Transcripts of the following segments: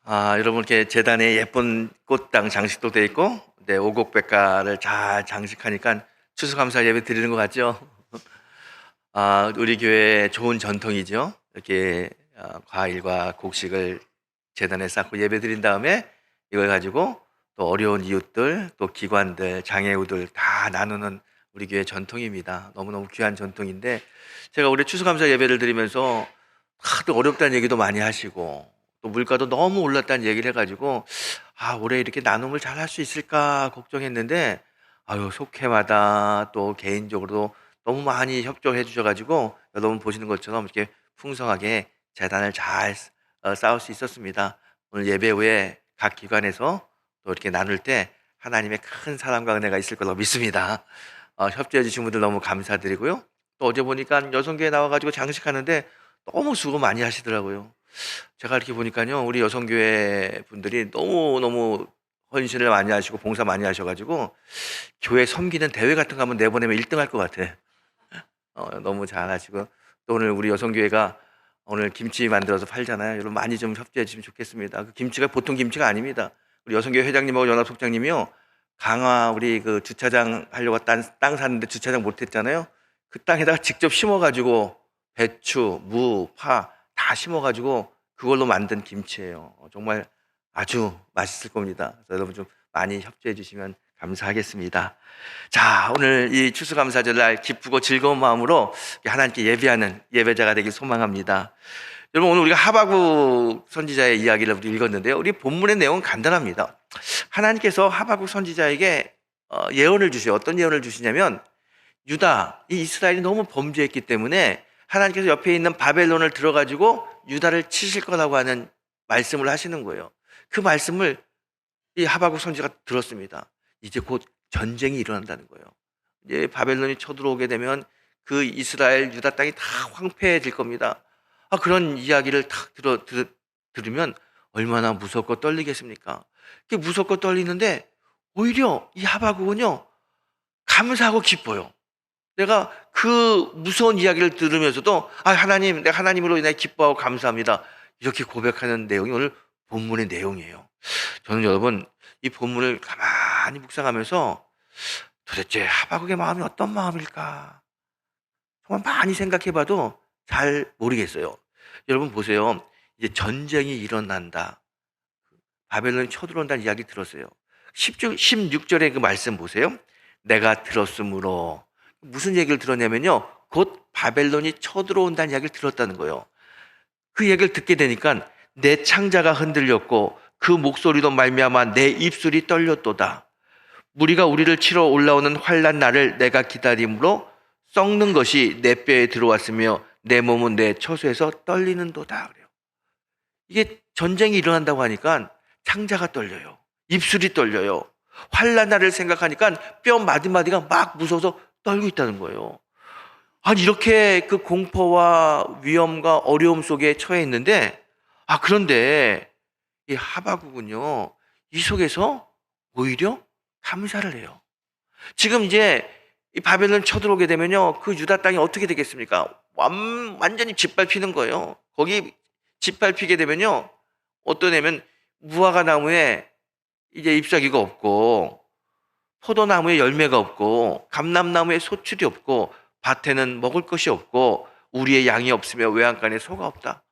여러분 이렇게 재단에 예쁜 꽃당 장식도 돼 있고, 네, 오곡백과를 잘 장식하니까 추수감사 예배 드리는 것 같죠? 우리 교회 좋은 전통이죠. 이렇게 과일과 곡식을 재단에 쌓고 예배 드린 다음에 이걸 가지고 또 어려운 이웃들, 또 기관들, 장애우들 다 나누는 우리 교회 전통입니다. 너무너무 귀한 전통인데, 제가 올해 추수감사 예배를 드리면서 하도 어렵다는 얘기도 많이 하시고, 또 물가도 너무 올랐다는 얘기를 해가지고 올해 이렇게 나눔을 잘 할 수 있을까 걱정했는데, 속회마다 또 개인적으로도 너무 많이 협조해 주셔가지고 여러분 보시는 것처럼 이렇게 풍성하게 재단을 잘 쌓을 수 있었습니다. 오늘 예배 후에 각 기관에서 또 이렇게 나눌 때 하나님의 큰 사랑과 은혜가 있을 거라고 믿습니다. 협조해 주신 분들 너무 감사드리고요. 또 어제 보니까 여성교회 나와가지고 장식하는데 너무 수고 많이 하시더라고요. 제가 이렇게 보니까요, 우리 여성교회 분들이 너무너무 헌신을 많이 하시고 봉사 많이 하셔가지고 교회 섬기는 대회 같은 거 한번 내보내면 1등 할 것 같아. 너무 잘하시고, 또 오늘 우리 여성교회가 오늘 김치 만들어서 팔잖아요. 여러분 많이 좀 협조해 주시면 좋겠습니다. 그 김치가 보통 김치가 아닙니다. 우리 여성교회 회장님하고 연합속장님이요, 강화 우리 그 주차장 하려고 땅 샀는데 주차장 못했잖아요. 그 땅에다가 직접 심어가지고 배추, 무, 파 다 심어가지고 그걸로 만든 김치예요. 정말 아주 맛있을 겁니다. 그래서 여러분 좀 많이 협조해 주시면 감사하겠습니다. 자, 오늘 이 추수감사절날 기쁘고 즐거운 마음으로 하나님께 예배하는 예배자가 되길 소망합니다. 여러분, 오늘 우리가 하박국 선지자의 이야기를 우리 읽었는데요. 우리 본문의 내용은 간단합니다. 하나님께서 하박국 선지자에게 예언을 주셔요. 어떤 예언을 주시냐면, 유다, 이 이스라엘이 너무 범죄했기 때문에 하나님께서 옆에 있는 바벨론을 들어가지고 유다를 치실 거라고 하는 말씀을 하시는 거예요. 그 말씀을 이 하박국 선지자가 들었습니다. 이제 곧 전쟁이 일어난다는 거예요. 이제 바벨론이 쳐들어오게 되면 그 이스라엘 유다 땅이 다 황폐해질 겁니다. 그런 이야기를 탁 들으면 얼마나 무섭고 떨리겠습니까? 그게 무섭고 떨리는데 오히려 이 하박국은요, 감사하고 기뻐요. 내가 그 무서운 이야기를 들으면서도 하나님, 내가 하나님으로 인해 기뻐하고 감사합니다, 이렇게 고백하는 내용이 오늘 본문의 내용이에요. 저는 여러분 이 본문을 가만히 묵상하면서 도대체 하박국의 마음이 어떤 마음일까 정말 많이 생각해봐도 잘 모르겠어요. 여러분 보세요. 이제 전쟁이 일어난다, 바벨론이 쳐들어온다는 이야기 들었어요. 16절의 그 말씀 보세요. 내가 들었으므로, 무슨 얘기를 들었냐면요, 곧 바벨론이 쳐들어온다는 이야기를 들었다는 거예요. 그 얘기를 듣게 되니까 내 창자가 흔들렸고 그 목소리도 말미암아 내 입술이 떨렸도다. 무리가 우리를 치러 올라오는 환난 날을 내가 기다림으로 썩는 것이 내 뼈에 들어왔으며 내 몸은 내 처소에서 떨리는도다. 그래요. 이게 전쟁이 일어난다고 하니까 창자가 떨려요. 입술이 떨려요. 환난 날을 생각하니까 뼈 마디마디가 막 무서워서 떨고 있다는 거예요. 이렇게 그 공포와 위험과 어려움 속에 처해 있는데, 그런데 이 하박국은요, 이 속에서 오히려 감사를 해요. 지금 이제 이 바벨론 쳐들어오게 되면요, 그 유다 땅이 어떻게 되겠습니까? 완전히 짓밟히는 거예요. 거기 짓밟히게 되면요, 어떤 애면 무화과 나무에 이제 잎사귀가 없고, 포도나무에 열매가 없고, 감람나무에 소출이 없고, 밭에는 먹을 것이 없고, 우리의 양이 없으며 외양간에 소가 없다.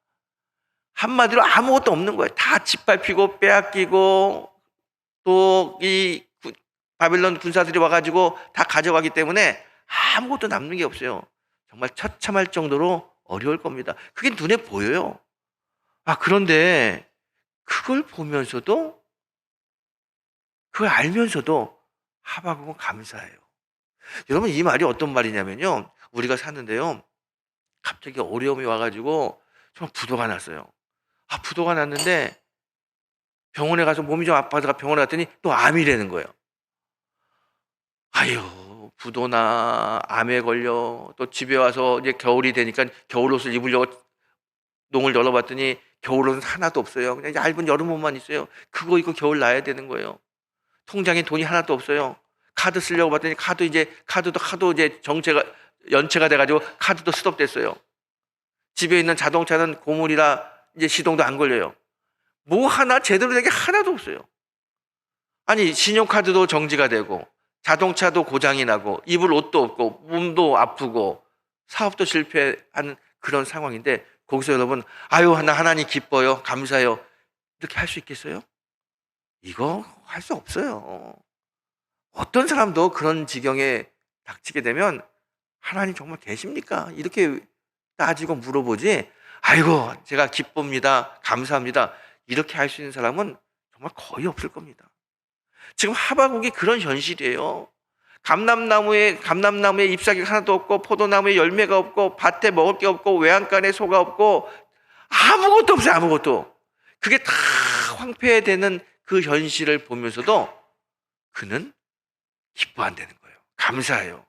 한마디로 아무것도 없는 거예요. 다 짓밟히고 빼앗기고, 또 이 바벨론 군사들이 와가지고 다 가져가기 때문에 아무것도 남는 게 없어요. 정말 처참할 정도로 어려울 겁니다. 그게 눈에 보여요. 그런데 그걸 보면서도, 그걸 알면서도 하박국은 감사해요. 여러분, 이 말이 어떤 말이냐면요, 우리가 사는데요, 갑자기 어려움이 와가지고 정말 부도가 났어요. 부도가 났는데 병원에 가서 몸이 좀 아파서 병원에 갔더니 또 암이라는 거예요. 부도나 암에 걸려 또 집에 와서 이제 겨울이 되니까 겨울옷을 입으려고 농을 열어봤더니 겨울옷은 하나도 없어요. 그냥 얇은 여름옷만 있어요. 그거 입고 겨울 나야 되는 거예요. 통장에 돈이 하나도 없어요. 카드 쓰려고 봤더니 카드도 하도 이제 연체가 돼가지고 카드도 스톱됐어요. 집에 있는 자동차는 고물이라 이제 시동도 안 걸려요. 뭐 하나 제대로 된 게 하나도 없어요. 아니 신용카드도 정지가 되고 자동차도 고장이 나고 입을 옷도 없고 몸도 아프고 사업도 실패한 그런 상황인데 거기서 여러분 아유 나 하나님 기뻐요 감사해요 이렇게 할 수 있겠어요? 이거 할 수 없어요. 어떤 사람도 그런 지경에 닥치게 되면 하나님 정말 계십니까? 이렇게 따지고 물어보지 아이고 제가 기쁩니다 감사합니다 이렇게 할 수 있는 사람은 정말 거의 없을 겁니다. 지금 하박국이 그런 현실이에요. 감람나무에 잎사귀가 하나도 없고 포도나무에 열매가 없고 밭에 먹을 게 없고 외양간에 소가 없고 아무것도 없어요. 아무것도. 그게 다 황폐되는 그 현실을 보면서도 그는 기뻐 안 되는 거예요. 감사해요.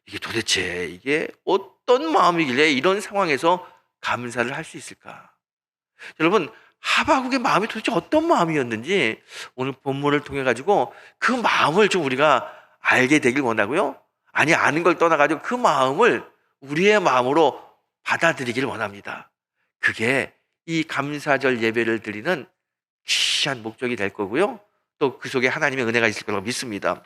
이게 도대체 이게 어떤 마음이길래 이런 상황에서 감사를 할 수 있을까? 여러분 하박국의 마음이 도대체 어떤 마음이었는지 오늘 본문을 통해 가지고 그 마음을 좀 우리가 알게 되길 원하고요. 아니 아는 걸 떠나 가지고 그 마음을 우리의 마음으로 받아들이길 원합니다. 그게 이 감사절 예배를 드리는 귀한 목적이 될 거고요. 또 그 속에 하나님의 은혜가 있을 거라고 믿습니다.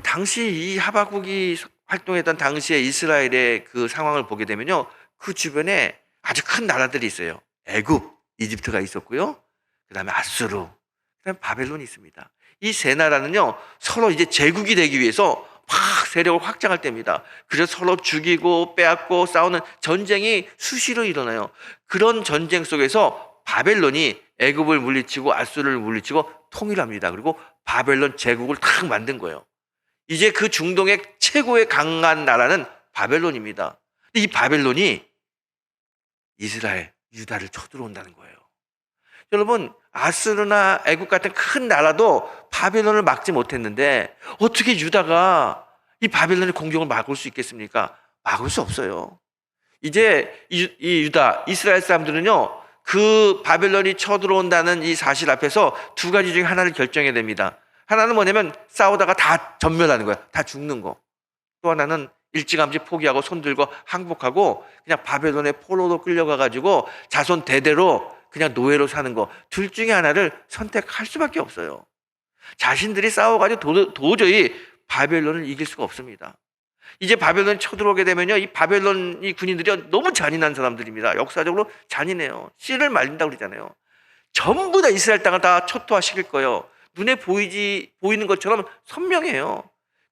당시 이 하박국이 활동했던 당시의 이스라엘의 그 상황을 보게 되면요. 그 주변에 아주 큰 나라들이 있어요. 애굽, 이집트가 있었고요. 그 다음에 아수르, 그 다음에 바벨론이 있습니다. 이 세 나라는요, 서로 이제 제국이 되기 위해서 막 세력을 확장할 때입니다. 그래서 서로 죽이고 빼앗고 싸우는 전쟁이 수시로 일어나요. 그런 전쟁 속에서 바벨론이 애굽을 물리치고 아수르를 물리치고 통일합니다. 그리고 바벨론 제국을 탁 만든 거예요. 이제 그 중동의 최고의 강한 나라는 바벨론입니다. 근데 이 바벨론이 이스라엘, 유다를 쳐들어온다는 거예요. 여러분 아수르나 애굽 같은 큰 나라도 바벨론을 막지 못했는데 어떻게 유다가 이 바벨론의 공격을 막을 수 있겠습니까? 막을 수 없어요. 이제 이 유다, 이스라엘 사람들은요 그 바벨론이 쳐들어온다는 이 사실 앞에서 두 가지 중에 하나를 결정해야 됩니다. 하나는 뭐냐면 싸우다가 다 전멸하는 거야. 다 죽는 거. 또 하나는 일찌감치 포기하고 손들고 항복하고 그냥 바벨론의 포로로 끌려가가지고 자손 대대로 그냥 노예로 사는 거. 둘 중에 하나를 선택할 수밖에 없어요. 자신들이 싸워가지고 도저히 바벨론을 이길 수가 없습니다. 이제 바벨론이 쳐들어오게 되면요, 이 바벨론 이 군인들이 너무 잔인한 사람들입니다. 역사적으로 잔인해요. 씨를 말린다고 그러잖아요. 전부 다 이스라엘 땅을 다 초토화시킬 거예요. 눈에 보이는 것처럼 선명해요.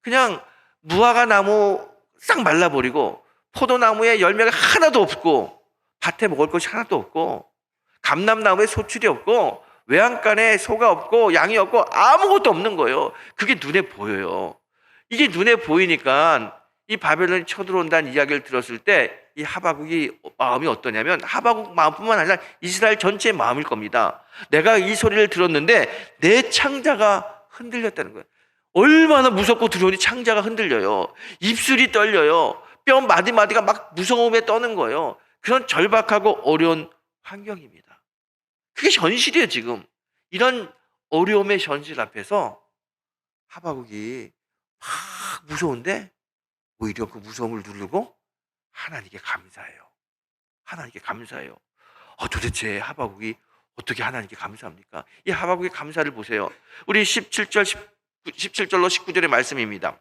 그냥 무화과 나무 싹 말라버리고 포도나무에 열매가 하나도 없고 밭에 먹을 것이 하나도 없고 감람나무에 소출이 없고 외양간에 소가 없고 양이 없고 아무것도 없는 거예요. 그게 눈에 보여요. 이게 눈에 보이니까 이 바벨론이 쳐들어온다는 이야기를 들었을 때 이 하박국이 마음이 어떠냐면 하박국 마음뿐만 아니라 이스라엘 전체의 마음일 겁니다. 내가 이 소리를 들었는데 내 창자가 흔들렸다는 거예요. 얼마나 무섭고 두려우니 창자가 흔들려요. 입술이 떨려요. 뼈 마디마디가 막 무서움에 떠는 거예요. 그런 절박하고 어려운 환경입니다. 그게 현실이에요. 지금 이런 어려움의 현실 앞에서 하박국이 막 무서운데 오히려 그 무서움을 누르고 하나님께 감사해요. 하나님께 감사해요. 도대체 하박국이 어떻게 하나님께 감사합니까? 이 하박국의 감사를 보세요. 우리 17절로 19절의 말씀입니다.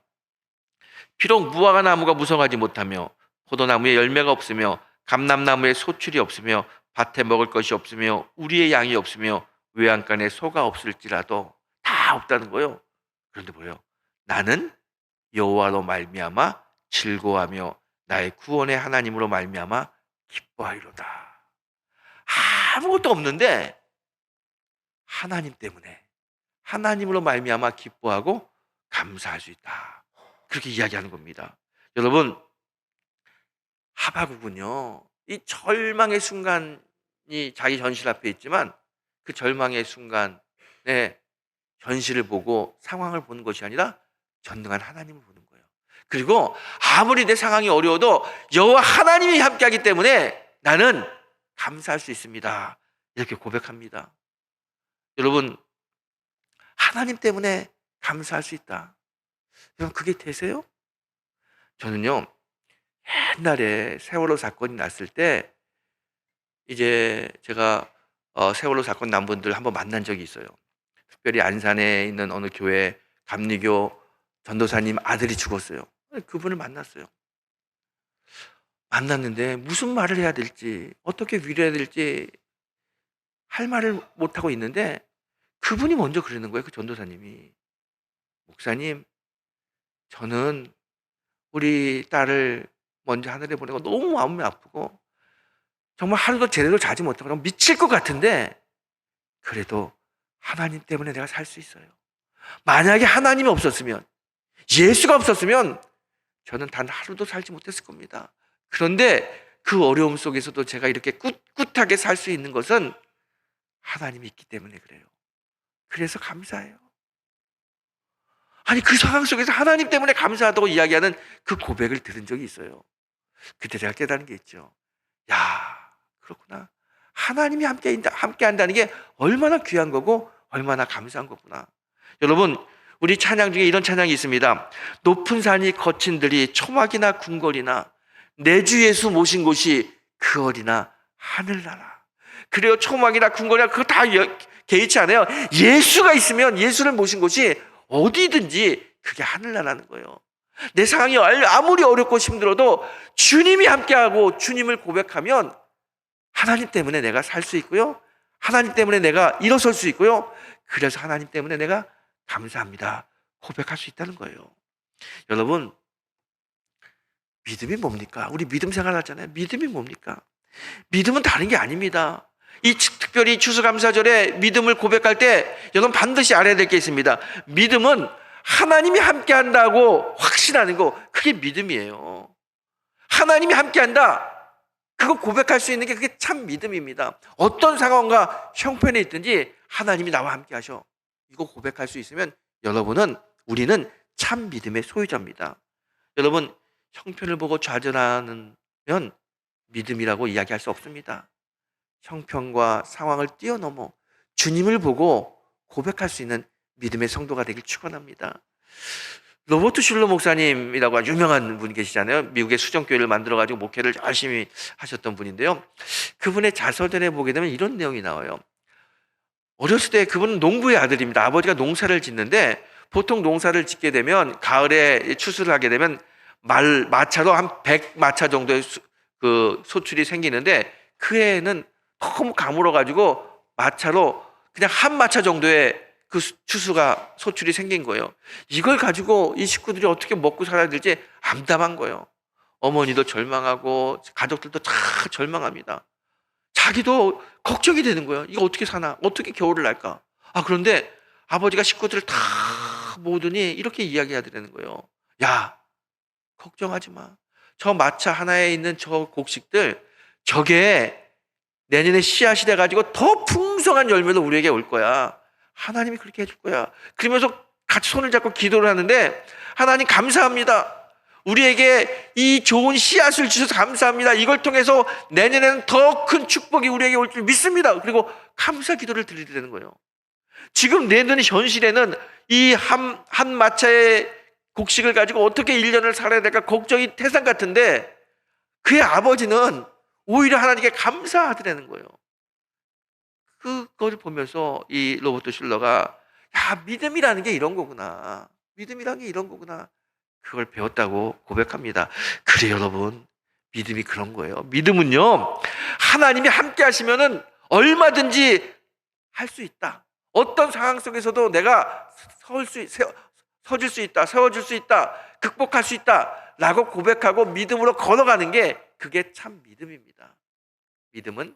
비록 무화과 나무가 무성하지 못하며 포도나무에 열매가 없으며 감람나무에 소출이 없으며 밭에 먹을 것이 없으며 우리의 양이 없으며 외양간에 소가 없을지라도 다 없다는 거예요. 그런데 뭐예요? 나는 여호와로 말미암아 즐거워하며 나의 구원의 하나님으로 말미암아 기뻐하리로다. 아무것도 없는데 하나님 때문에 하나님으로 말미암아 기뻐하고 감사할 수 있다. 그렇게 이야기하는 겁니다. 여러분 하박국은요 이 절망의 순간이 자기 현실 앞에 있지만 그 절망의 순간에 현실을 보고 상황을 보는 것이 아니라 전능한 하나님을 보는 거예요. 그리고 아무리 내 상황이 어려워도 여호와 하나님이 함께하기 때문에 나는 감사할 수 있습니다. 이렇게 고백합니다. 여러분 하나님 때문에 감사할 수 있다. 여러분 그게 되세요? 저는요 옛날에 세월호 사건이 났을 때 이제 제가 세월호 사건 난 분들 한번 만난 적이 있어요. 특별히 안산에 있는 어느 교회 감리교 전도사님 아들이 죽었어요. 그분을 만났어요. 만났는데 무슨 말을 해야 될지, 어떻게 위로해야 될지 할 말을 못하고 있는데 그분이 먼저 그러는 거예요. 그 전도사님이. 목사님, 저는 우리 딸을 먼저 하늘에 보내고 너무 마음이 아프고 정말 하루도 제대로 자지 못하고 미칠 것 같은데 그래도 하나님 때문에 내가 살 수 있어요. 만약에 하나님이 없었으면, 예수가 없었으면 저는 단 하루도 살지 못했을 겁니다. 그런데 그 어려움 속에서도 제가 이렇게 꿋꿋하게 살 수 있는 것은 하나님이 있기 때문에 그래요. 그래서 감사해요. 아니, 그 상황 속에서 하나님 때문에 감사하다고 이야기하는 그 고백을 들은 적이 있어요. 그때 제가 깨달은 게 있죠. 야, 그렇구나. 하나님이 함께 한다는 게 얼마나 귀한 거고 얼마나 감사한 거구나. 여러분, 우리 찬양 중에 이런 찬양이 있습니다. 높은 산이 거친 들이 초막이나 궁궐이나 내 주 예수 모신 곳이 그 어디나 하늘나라. 그래요. 초막이나 궁궐이나 그거 다 개의치 않아요. 예수가 있으면, 예수를 모신 곳이 어디든지 그게 하늘나라는 거예요. 내 상황이 아무리 어렵고 힘들어도 주님이 함께하고 주님을 고백하면 하나님 때문에 내가 살 수 있고요, 하나님 때문에 내가 일어설 수 있고요, 그래서 하나님 때문에 내가 감사합니다 고백할 수 있다는 거예요. 여러분, 믿음이 뭡니까? 우리 믿음 생활하잖아요. 믿음이 뭡니까? 믿음은 다른 게 아닙니다. 이 특별히 추수감사절에 믿음을 고백할 때 여러분 반드시 알아야 될 게 있습니다. 믿음은 하나님이 함께한다고 확신하는 거, 그게 믿음이에요. 하나님이 함께한다, 그거 고백할 수 있는 게 그게 참 믿음입니다. 어떤 상황과 형편에 있든지 하나님이 나와 함께 하셔, 이거 고백할 수 있으면 우리는 참 믿음의 소유자입니다. 여러분, 형편을 보고 좌절하면 믿음이라고 이야기할 수 없습니다. 형편과 상황을 뛰어넘어 주님을 보고 고백할 수 있는 믿음의 성도가 되길 축원합니다. 로버트 슐러 목사님이라고 유명한 분 계시잖아요. 미국의 수정교회를 만들어가지고 목회를 열심히 하셨던 분인데요. 그분의 자서전에 보게 되면 이런 내용이 나와요. 어렸을 때 그분은 농부의 아들입니다. 아버지가 농사를 짓는데 보통 농사를 짓게 되면 가을에 추수를 하게 되면 마차로 한 100마차 정도의 그 소출이 생기는데 그 해에는 너무 가물어가지고 마차로 그냥 한 마차 정도의 그 추수가 소출이 생긴 거예요. 이걸 가지고 이 식구들이 어떻게 먹고 살아야 될지 암담한 거예요. 어머니도 절망하고 가족들도 다 절망합니다. 자기도 걱정이 되는 거예요. 이거 어떻게 사나? 어떻게 겨울을 날까? 그런데 아버지가 식구들을 다 모으더니 이렇게 이야기하더라는 거예요. 야, 걱정하지 마. 저 마차 하나에 있는 저 곡식들, 저게 내년에 씨앗이 돼가지고 더 풍성한 열매도 우리에게 올 거야. 하나님이 그렇게 해줄 거야. 그러면서 같이 손을 잡고 기도를 하는데, 하나님 감사합니다. 우리에게 이 좋은 씨앗을 주셔서 감사합니다. 이걸 통해서 내년에는 더 큰 축복이 우리에게 올 줄 믿습니다. 그리고 감사 기도를 드리는 거예요. 지금 내년 현실에는 이 한 마차의 곡식을 가지고 어떻게 1년을 살아야 될까 걱정이 태산 같은데, 그의 아버지는 오히려 하나님께 감사하더라는 거예요. 그걸 보면서 이 로버트 슐러가, 야, 믿음이라는 게 이런 거구나. 믿음이라는 게 이런 거구나. 그걸 배웠다고 고백합니다. 그래요, 여러분. 믿음이 그런 거예요. 믿음은요, 하나님이 함께 하시면은 얼마든지 할 수 있다. 어떤 상황 속에서도 내가 서줄 수 있다, 세워줄 수 있다, 극복할 수 있다 라고 고백하고 믿음으로 걸어가는 게 그게 참 믿음입니다. 믿음은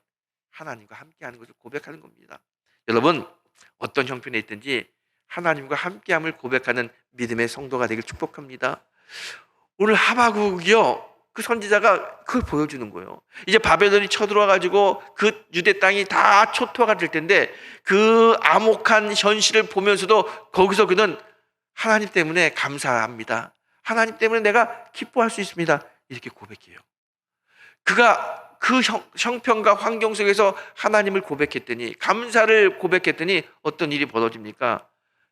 하나님과 함께하는 것을 고백하는 겁니다. 여러분, 어떤 형편에 있든지 하나님과 함께함을 고백하는 믿음의 성도가 되길 축복합니다. 오늘 하박국이요, 그 선지자가 그걸 보여주는 거예요. 이제 바벨론이 쳐들어와가지고 그 유대 땅이 다 초토화가 될 텐데 그 암혹한 현실을 보면서도 거기서 그는 하나님 때문에 감사합니다. 하나님 때문에 내가 기뻐할 수 있습니다. 이렇게 고백해요. 그가 그 형편과 환경 속에서 하나님을 고백했더니, 감사를 고백했더니 어떤 일이 벌어집니까?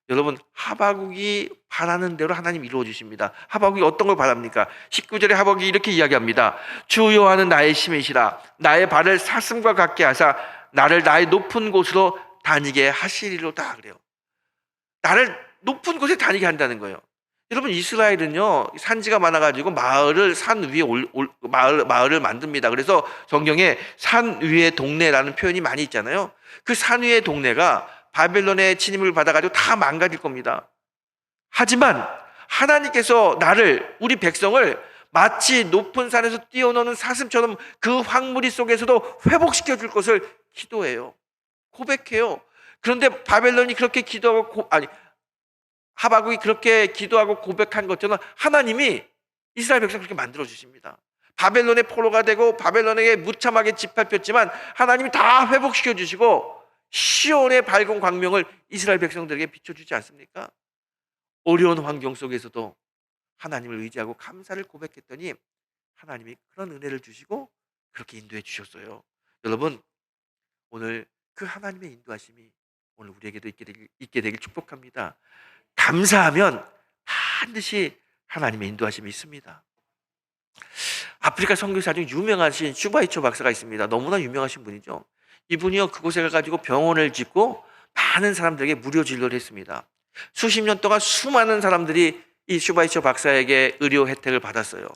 여러분, 하박국이 바라는 대로 하나님 이루어 주십니다. 하박국이 어떤 걸 바랍니까? 19절에 하박국이 이렇게 이야기합니다. 주 여호와는 나의 힘이시라. 나의 발을 사슴과 같게 하사 나를 나의 높은 곳으로 다니게 하시리로다 그래요. 나를 높은 곳에 다니게 한다는 거예요. 여러분, 이스라엘은요 산지가 많아가지고 마을을 산 위에 마을을 만듭니다. 그래서 성경에 산 위의 동네라는 표현이 많이 있잖아요. 그 산 위의 동네가 바벨론의 침입을 받아가지고 다 망가질 겁니다. 하지만 하나님께서 나를, 우리 백성을 마치 높은 산에서 뛰어노는 사슴처럼 그 황무리 속에서도 회복시켜 줄 것을 기도해요. 고백해요. 그런데 바벨론이 그렇게 기도하고 하박국이 그렇게 기도하고 고백한 것처럼 하나님이 이스라엘 백성을 그렇게 만들어 주십니다. 바벨론의 포로가 되고 바벨론에게 무참하게 짓밟혔지만 하나님이 다 회복시켜 주시고 시온의 밝은 광명을 이스라엘 백성들에게 비춰주지 않습니까? 어려운 환경 속에서도 하나님을 의지하고 감사를 고백했더니 하나님이 그런 은혜를 주시고 그렇게 인도해 주셨어요. 여러분, 오늘 그 하나님의 인도하심이 오늘 우리에게도 있게 되길 축복합니다. 감사하면 반드시 하나님의 인도하심이 있습니다. 아프리카 선교사 중 유명하신 슈바이처 박사가 있습니다. 너무나 유명하신 분이죠. 이분이요 그곳에 가가지고 병원을 짓고 많은 사람들에게 무료 진료를 했습니다. 수십 년 동안 수많은 사람들이 이 슈바이처 박사에게 의료 혜택을 받았어요.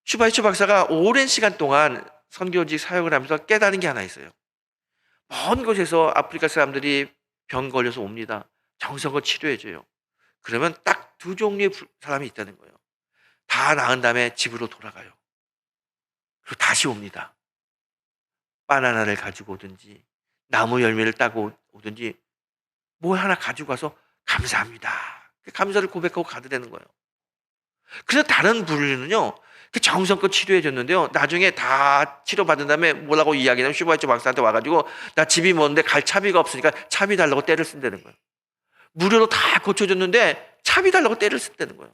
슈바이처 박사가 오랜 시간 동안 선교직 사역을 하면서 깨달은 게 하나 있어요. 먼 곳에서 아프리카 사람들이 병 걸려서 옵니다. 정성껏 치료해줘요. 그러면 딱 두 종류의 사람이 있다는 거예요. 다 나은 다음에 집으로 돌아가요. 그리고 다시 옵니다. 바나나를 가지고 오든지 나무 열매를 따고 오든지 뭘 하나 가지고 와서 감사합니다. 감사를 고백하고 가더라는 거예요. 그래서 다른 부류는요 정성껏 치료해줬는데요 나중에 다 치료받은 다음에 뭐라고 이야기하냐면 슈바이처 박사한테 와가지고 나 집이 먼데 갈 차비가 없으니까 차비 달라고 떼를 쓴다는 거예요. 무료로 다 고쳐줬는데 차비 달라고 떼를 쓴다는 거예요.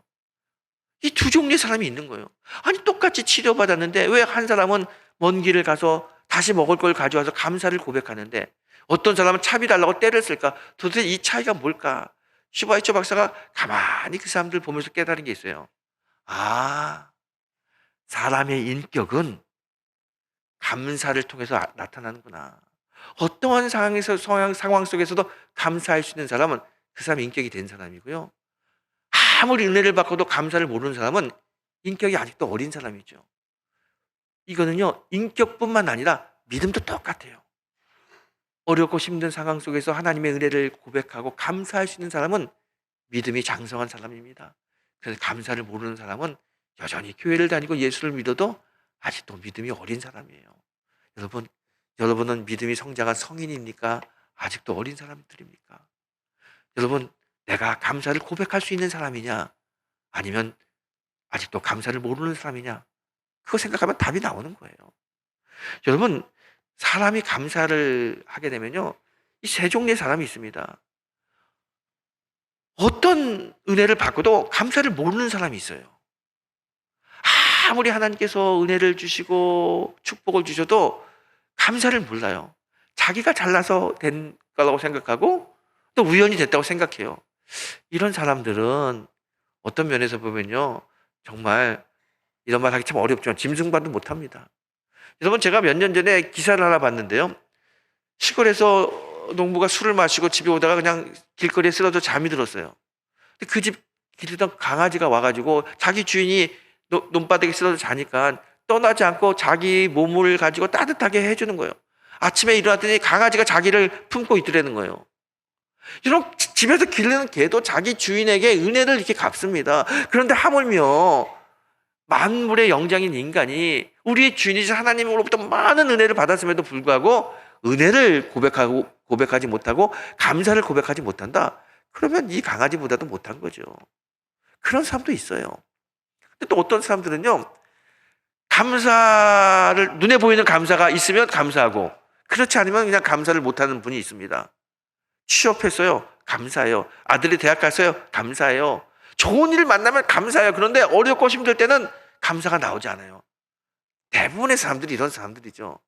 이 두 종류의 사람이 있는 거예요. 아니 똑같이 치료받았는데 왜 한 사람은 먼 길을 가서 다시 먹을 걸 가져와서 감사를 고백하는데 어떤 사람은 차비 달라고 떼를 쓸까? 도대체 이 차이가 뭘까? 슈바이처 박사가 가만히 그 사람들 보면서 깨달은 게 있어요. 아, 사람의 인격은 감사를 통해서 나타나는구나. 어떠한 상황 속에서도 감사할 수 있는 사람은 그 사람의 인격이 된 사람이고요. 아무리 은혜를 받고도 감사를 모르는 사람은 인격이 아직도 어린 사람이죠. 이거는요 인격뿐만 아니라 믿음도 똑같아요. 어렵고 힘든 상황 속에서 하나님의 은혜를 고백하고 감사할 수 있는 사람은 믿음이 장성한 사람입니다. 그래서 감사를 모르는 사람은 여전히 교회를 다니고 예수를 믿어도 아직도 믿음이 어린 사람이에요. 여러분은 믿음이 성장한 성인입니까? 아직도 어린 사람들입니까? 여러분, 내가 감사를 고백할 수 있는 사람이냐? 아니면 아직도 감사를 모르는 사람이냐? 그거 생각하면 답이 나오는 거예요. 여러분, 사람이 감사를 하게 되면요 이 세 종류의 사람이 있습니다. 어떤 은혜를 받고도 감사를 모르는 사람이 있어요. 아무리 하나님께서 은혜를 주시고 축복을 주셔도 감사를 몰라요. 자기가 잘나서 된 거라고 생각하고 또 우연히 됐다고 생각해요. 이런 사람들은 어떤 면에서 보면요 정말 이런 말 하기 참 어렵지만 짐승반도 못합니다. 여러분, 제가 몇 년 전에 기사를 하나 봤는데요 시골에서 농부가 술을 마시고 집에 오다가 그냥 길거리에 쓰러져 잠이 들었어요. 그 집 기르던 강아지가 와가지고 자기 주인이 논바닥에 쓰러져 자니까 떠나지 않고 자기 몸을 가지고 따뜻하게 해주는 거예요. 아침에 일어났더니 강아지가 자기를 품고 있더라는 거예요. 여러분, 집에서 기르는 개도 자기 주인에게 은혜를 이렇게 갚습니다. 그런데 하물며 만물의 영장인 인간이 우리의 주인이신 하나님으로부터 많은 은혜를 받았음에도 불구하고 은혜를 고백하지 못하고 감사를 고백하지 못한다? 그러면 이 강아지보다도 못한 거죠. 그런 사람도 있어요. 근데 또 어떤 사람들은요 감사를, 눈에 보이는 감사가 있으면 감사하고 그렇지 않으면 그냥 감사를 못하는 분이 있습니다. 취업했어요, 감사해요. 아들이 대학 갔어요, 감사해요. 좋은 일 만나면 감사해요. 그런데 어렵고 힘들 때는 감사가 나오지 않아요. 대부분의 사람들이 이런 사람들이죠.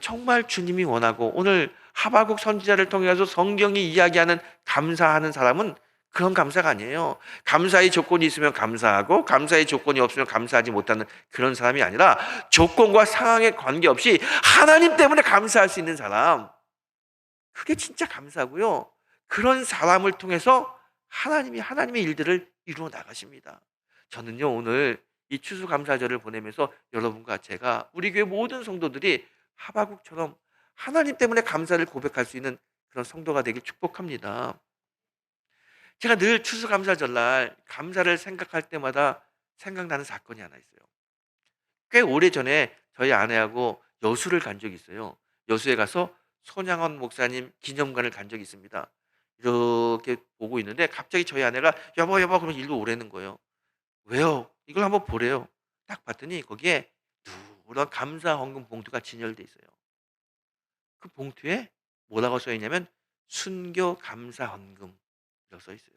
정말 주님이 원하고 오늘 하박국 선지자를 통해서 성경이 이야기하는 감사하는 사람은 그런 감사가 아니에요. 감사의 조건이 있으면 감사하고 감사의 조건이 없으면 감사하지 못하는 그런 사람이 아니라 조건과 상황에 관계없이 하나님 때문에 감사할 수 있는 사람, 그게 진짜 감사고요. 그런 사람을 통해서 하나님이 하나님의 일들을 이루어 나가십니다. 저는요, 오늘 이 추수감사절을 보내면서 여러분과 제가, 우리 교회 모든 성도들이 하바국처럼 하나님 때문에 감사를 고백할 수 있는 그런 성도가 되길 축복합니다. 제가 늘 추수감사절날 감사를 생각할 때마다 생각나는 사건이 하나 있어요. 꽤 오래전에 저희 아내하고 여수를 간 적이 있어요. 여수에 가서 손양원 목사님 기념관을 간 적이 있습니다. 이렇게 보고 있는데 갑자기 저희 아내가 여보 여보 그러면 일로 오라는 거예요. 왜요? 이걸 한번 보래요. 딱 봤더니 거기에 누런 감사 헌금 봉투가 진열돼 있어요. 그 봉투에 뭐라고 써 있냐면 순교 감사 헌금이라고 써 있어요.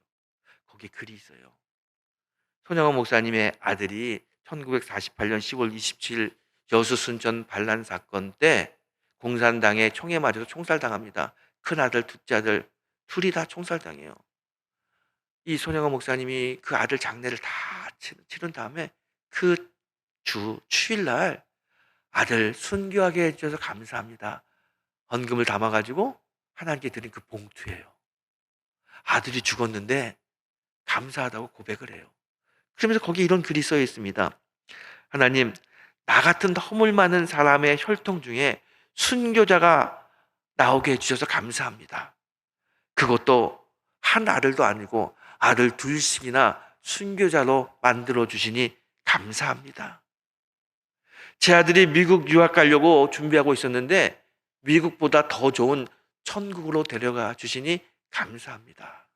거기에 글이 있어요. 손영원 목사님의 아들이 1948년 10월 27일 여수 순천 반란 사건 때 공산당에 총에 맞아서 총살당합니다. 큰아들, 둘째 아들 둘이 다 총살당해요. 이 손영원 목사님이 그 아들 장례를 다 치른 다음에 그 추일날 아들 순교하게 해주셔서 감사합니다. 헌금을 담아가지고 하나님께 드린 그 봉투예요. 아들이 죽었는데 감사하다고 고백을 해요. 그러면서 거기에 이런 글이 써 있습니다. 하나님, 나 같은 허물 많은 사람의 혈통 중에 순교자가 나오게 해주셔서 감사합니다. 그것도 한 아들도 아니고 아들 둘씩이나 순교자로 만들어 주시니 감사합니다. 제 아들이 미국 유학 가려고 준비하고 있었는데 미국보다 더 좋은 천국으로 데려가 주시니 감사합니다.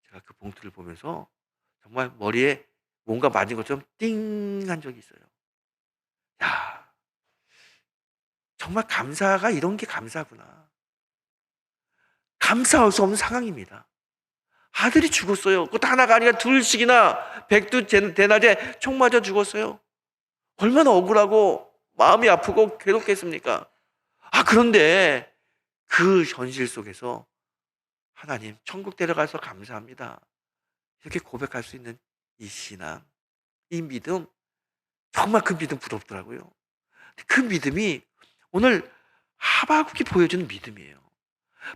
제가 그 봉투를 보면서 정말 머리에 뭔가 맞은 것처럼 띵한 적이 있어요. 야, 정말 감사가 이런 게 감사구나. 감사할 수 없는 상황입니다. 아들이 죽었어요. 그것도 하나가 아니라 둘씩이나 백두대낮에 총 맞아 죽었어요. 얼마나 억울하고 마음이 아프고 괴롭겠습니까? 그런데 그 현실 속에서 하나님 천국 데려가서 감사합니다. 이렇게 고백할 수 있는 이 신앙, 이 믿음, 정말 그 믿음 부럽더라고요. 그 믿음이 오늘 하바국이 보여주는 믿음이에요.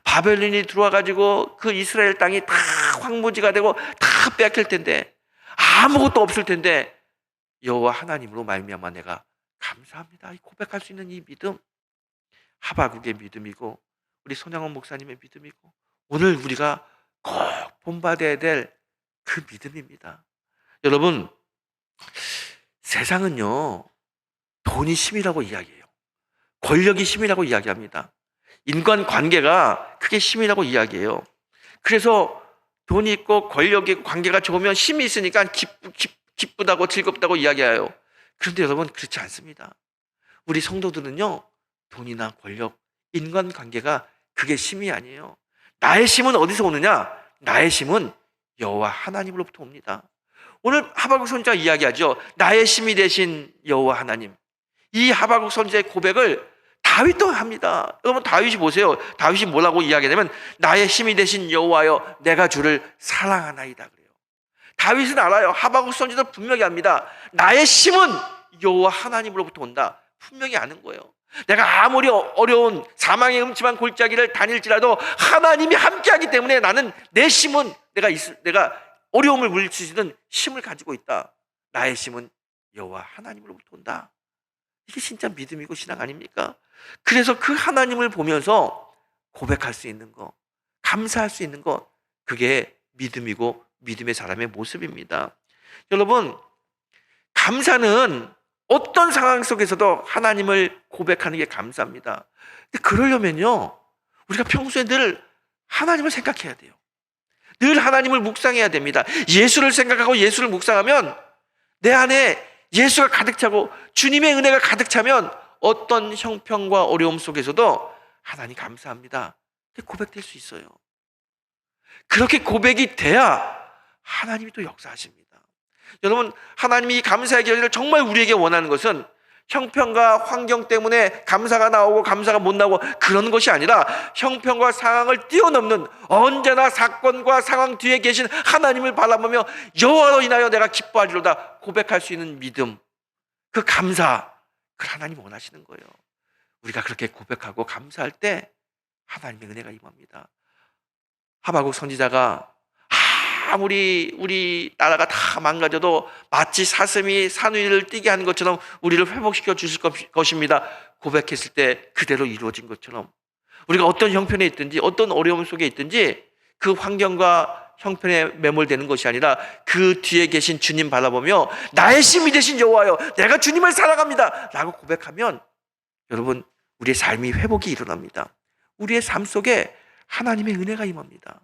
바벨론이 들어와가지고 그 이스라엘 땅이 다 황무지가 되고 다 빼앗길 텐데 아무것도 없을 텐데 여호와 하나님으로 말미암아 내가 감사합니다. 고백할 수 있는 이 믿음, 하바국의 믿음이고 우리 손양원 목사님의 믿음이고 오늘 우리가 꼭 본받아야 될 그 믿음입니다. 여러분, 세상은요 돈이 힘이라고 이야기해요. 권력이 힘이라고 이야기합니다. 인간관계가 그게 힘이라고 이야기해요. 그래서 돈이 있고 권력이 있고 관계가 좋으면 힘이 있으니까 기쁘다고 즐겁다고 이야기해요. 그런데 여러분 그렇지 않습니다. 우리 성도들은요 돈이나 권력, 인간관계가 그게 힘이 아니에요. 나의 힘은 어디서 오느냐? 나의 힘은 여호와 하나님으로부터 옵니다. 오늘 하바국 선지자가 이야기하죠. 나의 힘이 되신 여호와 하나님. 이 하바국 선지자의 고백을 다윗도 합니다. 여러분 다윗이 보세요. 다윗이 뭐라고 이야기하냐면 나의 힘이 되신 여호와여 내가 주를 사랑하나이다 그래요. 다윗은 알아요. 하바국 선지자도 분명히 합니다. 나의 힘은 여호와 하나님으로부터 온다. 분명히 아는 거예요. 내가 아무리 어려운 사망의 음침한 골짜기를 다닐지라도 하나님이 함께하기 때문에 나는 내 힘은 내가 어려움을 물리치는 힘을 가지고 있다. 나의 힘은 여호와 하나님으로부터 온다. 이게 진짜 믿음이고 신앙 아닙니까? 그래서 그 하나님을 보면서 고백할 수 있는 거, 감사할 수 있는 거, 그게 믿음이고 믿음의 사람의 모습입니다. 여러분, 감사는 어떤 상황 속에서도 하나님을 고백하는 게 감사합니다. 근데 그러려면요 우리가 평소에 늘 하나님을 생각해야 돼요. 늘 하나님을 묵상해야 됩니다. 예수를 생각하고 예수를 묵상하면 내 안에 예수가 가득 차고 주님의 은혜가 가득 차면 어떤 형편과 어려움 속에서도 하나님 감사합니다. 고백될 수 있어요. 그렇게 고백이 돼야 하나님이 또 역사하십니다. 여러분, 하나님이 감사의 결의를 정말 우리에게 원하는 것은 형편과 환경 때문에 감사가 나오고 감사가 못 나오고 그런 것이 아니라 형편과 상황을 뛰어넘는 언제나 사건과 상황 뒤에 계신 하나님을 바라보며 여호와로 인하여 내가 기뻐하리로다 고백할 수 있는 믿음, 그 감사, 그걸 하나님 원하시는 거예요. 우리가 그렇게 고백하고 감사할 때 하나님의 은혜가 임합니다. 하박국 선지자가 아무리 우리 나라가 다 망가져도 마치 사슴이 산 위를 뛰게 하는 것처럼 우리를 회복시켜 주실 것입니다 고백했을 때 그대로 이루어진 것처럼 우리가 어떤 형편에 있든지 어떤 어려움 속에 있든지 그 환경과 형편에 매몰되는 것이 아니라 그 뒤에 계신 주님 바라보며 나의 힘이 되신 여호와여 내가 주님을 사랑합니다 라고 고백하면 여러분 우리의 삶이 회복이 일어납니다. 우리의 삶 속에 하나님의 은혜가 임합니다.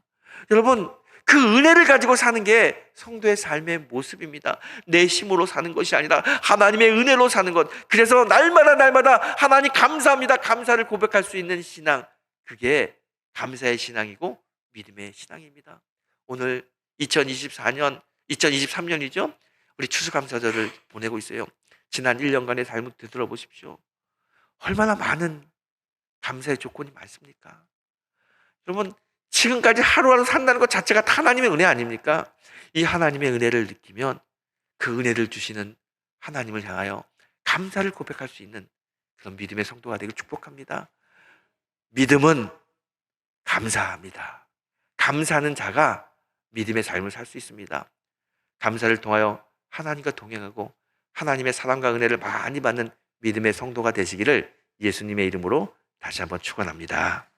여러분 그 은혜를 가지고 사는 게 성도의 삶의 모습입니다. 내 힘으로 사는 것이 아니라 하나님의 은혜로 사는 것. 그래서 날마다 하나님 감사합니다 감사를 고백할 수 있는 신앙, 그게 감사의 신앙이고 믿음의 신앙입니다. 오늘 2023년이죠. 우리 추수감사절을 보내고 있어요. 지난 1년간의 삶을 되돌아보십시오. 얼마나 많은 감사의 조건이 많습니까? 여러분 지금까지 하루하루 산다는 것 자체가 다 하나님의 은혜 아닙니까? 이 하나님의 은혜를 느끼면 그 은혜를 주시는 하나님을 향하여 감사를 고백할 수 있는 그런 믿음의 성도가 되길 축복합니다. 믿음은 감사합니다. 감사하는 자가 믿음의 삶을 살 수 있습니다. 감사를 통하여 하나님과 동행하고 하나님의 사랑과 은혜를 많이 받는 믿음의 성도가 되시기를 예수님의 이름으로 다시 한번 축원합니다.